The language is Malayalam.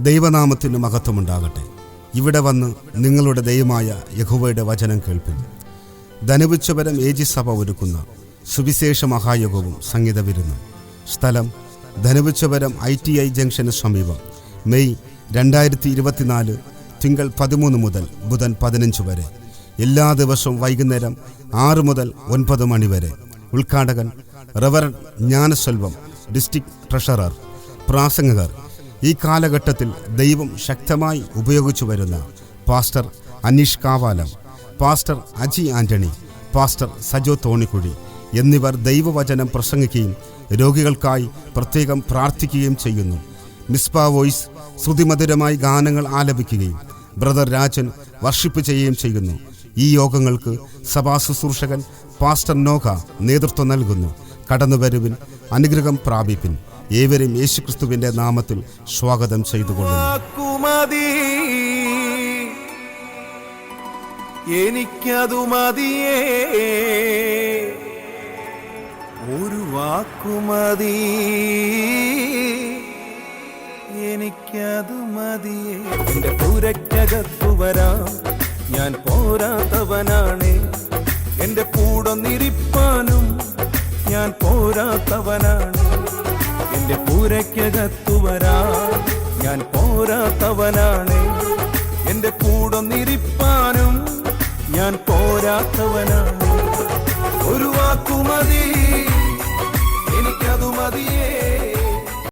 ദൈവനാമത്തിന് മഹത്വമുണ്ടാകട്ടെ. ഇവിടെ വന്ന് നിങ്ങളുടെ ദൈവമായ യഹോവയുടെ വചനം കേൾപ്പിൻ. ധനുവിച്ചപരം ഏജി സഭ ഒരുക്കുന്ന സുവിശേഷ മഹായോഗവും സംഗീത വിരുന്നും. സ്ഥലം ധനുവിച്ചപരം ITI ജംഗ്ഷന് സമീപം. മെയ് 2024 തിങ്കൾ 13 മുതൽ ബുധൻ 15 വരെ. എല്ലാ ദിവസവും വൈകുന്നേരം 6 മുതൽ 9 മണി വരെ. ഉദ്ഘാടകൻ റവറൻ ജ്ഞാനസെൽവം, ഡിസ്ട്രിക്ട് ട്രഷറർ. പ്രാസംഗകർ ഈ കാലഘട്ടത്തിൽ ദൈവം ശക്തമായി ഉപയോഗിച്ചു വരുന്ന pastor Aneesh Kavalam, pastor Aji Antony, pastor Sajo Thonikuzhi എന്നിവർ ദൈവവചനം പ്രസംഗിക്കുകയും രോഗികൾക്കായി പ്രത്യേകം പ്രാർത്ഥിക്കുകയും ചെയ്യുന്നു. മിസ്ബ വോയിസ് ശ്രുതിമധുരമായി ഗാനങ്ങൾ ആലപിക്കുകയും ബ്രദർ രാജൻ വർഷിപ്പ് ചെയ്യുകയും ചെയ്യുന്നു. ഈ യോഗങ്ങൾക്ക് സഭാ ശുശ്രൂഷകൻ പാസ്റ്റർ നോഹ നേതൃത്വം നൽകുന്നു. കടന്നുവരുവിൻ, അനുഗ്രഹം പ്രാപിപ്പിൻ. ഏവരും യേശുക്രിസ്തുവിന്റെ നാമത്തിൽ സ്വാഗതം ചെയ്തുകൊള്ളുന്നു. എനിക്കതു മതിയേ, ഒരു വാക്കുമതി, എനിക്കതു മതിയേ. എന്റെ പുരക്കകത്തു വരാം, ഞാൻ പോരാത്തവനാണ്. എന്റെ കൂടൊന്നിരിപ്പാനും ഞാൻ പോരാത്തവനാണ്. എന്റെ പൂരയ്ക്കകത്തു വരാം, ഞാൻ പോരാത്തവനാണ്. എന്റെ കൂടൊന്നിരിപ്പാനും ഞാൻ പോരാത്തവനാണ്.